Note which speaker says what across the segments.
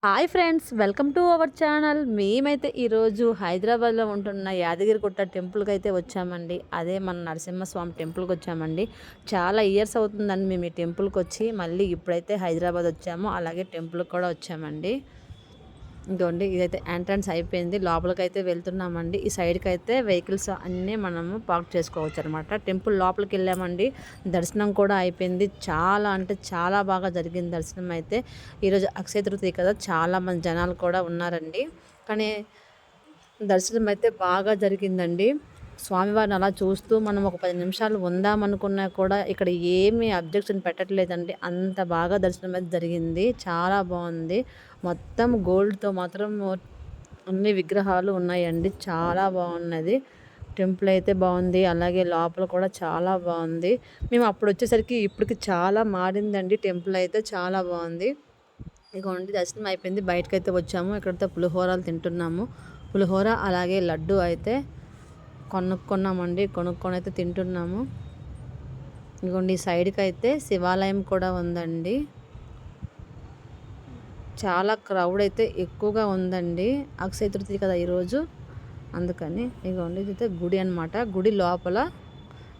Speaker 1: Hi friends, welcome to our channel. మేమైతే ఈరోజు హైదరాబాద్లో ఉంటున్న యాదగిరిగుట్ట టెంపుల్కి అయితే వచ్చామండి. అదే మన నరసింహస్వామి టెంపుల్కి వచ్చామండి. చాలా ఇయర్స్ అవుతుందండి మేము ఈ టెంపుల్కి వచ్చి. మళ్ళీ ఇప్పుడైతే హైదరాబాద్ వచ్చాము, అలాగే టెంపుల్కి కూడా వచ్చామండి. ఇంకోండి, ఇదైతే ఎంట్రన్స్ అయిపోయింది, లోపలికైతే వెళ్తున్నామండి. ఈ సైడ్కి అయితే వెహికల్స్ అన్నీ మనము పార్క్ చేసుకోవచ్చు అనమాట. టెంపుల్ లోపలికి వెళ్ళామండి, దర్శనం కూడా అయిపోయింది. చాలా అంటే చాలా బాగా జరిగింది దర్శనం అయితే. ఈరోజు అక్షయ తృతీయ కదా, చాలామంది జనాలు కూడా ఉన్నారండి. కానీ దర్శనం అయితే బాగా జరిగిందండి. స్వామివారిని అలా చూస్తూ మనం ఒక 10 నిమిషాలు ఉందామనుకున్నా కూడా ఇక్కడ ఏమీ అబ్జెక్షన్ పెట్టట్లేదండి. అంత బాగా దర్శనం అయితే జరిగింది. చాలా బాగుంది. మొత్తం గోల్డ్‌తో మాత్రం అన్ని విగ్రహాలు ఉన్నాయండి. చాలా బాగున్నది. టెంపుల్ అయితే బాగుంది. అలాగే లోపల కూడా చాలా బాగుంది. మేము అప్పుడు వచ్చేసరికి ఇప్పటికి చాలా మారిందండి. టెంపుల్ అయితే చాలా బాగుంది. ఇగోండి, దర్శనం అయిపోయింది, బయటకైతే వచ్చాము. ఇక్కడైతే పులిహోరలు తింటున్నాము. పులిహోర అలాగే లడ్డు అయితే కొనుక్కున్నామండి. కొనుక్కొని అయితే తింటున్నాము. ఇగోండి, ఈ సైడ్కి అయితే శివాలయం కూడా ఉందండి. చాలా క్రౌడ్ అయితే ఎక్కువగా ఉందండి. అక్షయ తృతీయ కదా ఈరోజు, అందుకని. ఇగోండి, ఇదైతే గుడి అనమాట. గుడి లోపల,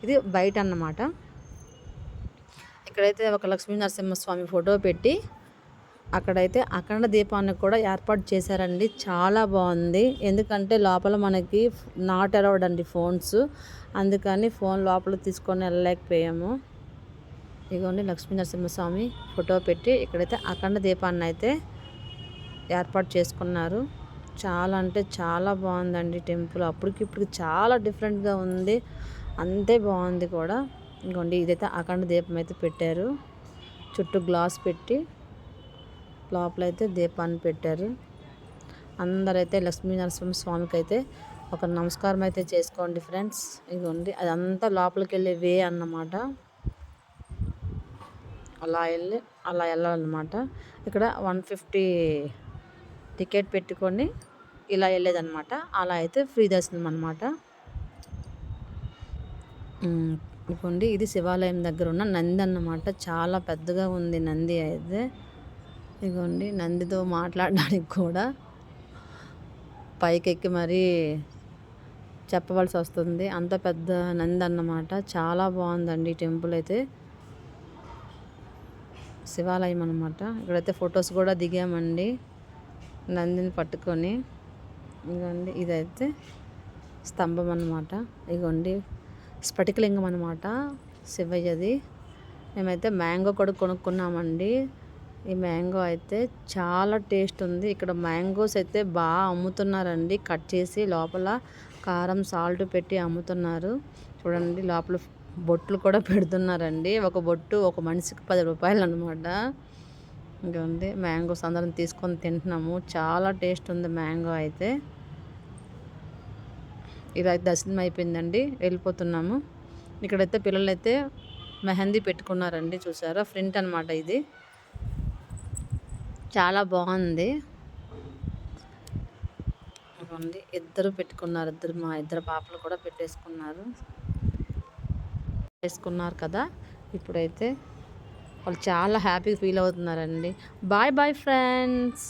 Speaker 1: ఇది బయట అన్నమాట. ఇక్కడైతే ఒక లక్ష్మీ నరసింహస్వామి ఫోటో పెట్టి అక్కడైతే అఖండ దీపాన్ని కూడా ఏర్పాటు చేశారండి. చాలా బాగుంది. ఎందుకంటే లోపల మనకి నాట్ అలౌడ్ అండి ఫోన్స్, అందుకని ఫోన్ లోపల తీసుకొని వెళ్ళలేకపోయాము. ఇదిగోండి, లక్ష్మీ నరసింహస్వామి ఫోటో పెట్టి ఇక్కడైతే అఖండ దీపాన్ని అయితే ఏర్పాటు చేసుకున్నారు. చాలా అంటే చాలా బాగుందండి టెంపుల్. అప్పటికి ఇప్పటికి చాలా డిఫరెంట్గా ఉంది, అంతే బాగుంది కూడా. ఇదిగోండి, ఇదైతే అఖండ దీపం అయితే పెట్టారు. చుట్టూ గ్లాస్ పెట్టి లోపలైతే దీపాన్ని పెట్టారు. అందరైతే లక్ష్మీ నరసింహ స్వామికి అయితే ఒక నమస్కారం అయితే చేసుకోండి ఫ్రెండ్స్. ఇదిగోండి, అదంతా లోపలికి వెళ్ళే వే అన్నమాట. అలా వెళ్ళాలన్నమాట. ఇక్కడ 150 టికెట్ పెట్టుకొని ఇలా వెళ్ళేదన్నమాట. అలా అయితే ఫ్రీ దర్శనం అన్నమాట. ఇదిగోండి, ఇది శివాలయం దగ్గర ఉన్న నంది అన్నమాట. చాలా పెద్దగా ఉంది నంది అయితే. ఇదిగోండి, నందితో మాట్లాడడానికి కూడా పైకెక్కి మరీ చెప్పవలసి వస్తుంది, అంత పెద్ద నంది అన్నమాట. చాలా బాగుందండి టెంపుల్ అయితే. శివాలయం అన్నమాట. ఇక్కడైతే ఫొటోస్ కూడా దిగామండి నందిని పట్టుకొని. ఇదిగోండి, ఇదైతే స్తంభం అన్నమాట. ఇదిగోండి, స్ఫటికలింగం అన్నమాట శివయ్యది. మేమైతే మ్యాంగో కూడా కొనుక్కున్నామండి. ఈ మ్యాంగో అయితే చాలా టేస్ట్ ఉంది. ఇక్కడ మ్యాంగోస్ అయితే బాగా అమ్ముతున్నారండి, కట్ చేసి లోపల కారం సాల్ట్ పెట్టి అమ్ముతున్నారు. చూడండి, లోపల బొట్లు కూడా పెడుతున్నారండి. ఒక బొట్టు ఒక మనిషికి 10 రూపాయలు అనమాట. ఇంకోండి, మ్యాంగోస్ అందరం తీసుకొని తింటున్నాము. చాలా టేస్ట్ ఉంది మ్యాంగో అయితే. ఇలా దర్శనం అయిపోయిందండి, వెళ్ళిపోతున్నాము. ఇక్కడైతే పిల్లలైతే మెహందీ పెట్టుకున్నారండి, చూసారా, ఫ్రంట్ అనమాట ఇది. చాలా బాగుంది. ఇద్దరు పెట్టుకున్నారు, మా ఇద్దరు పాపలు కూడా వేసుకున్నారు కదా. ఇప్పుడైతే వాళ్ళు చాలా హ్యాపీ ఫీల్ అవుతున్నారండి. Bye bye friends.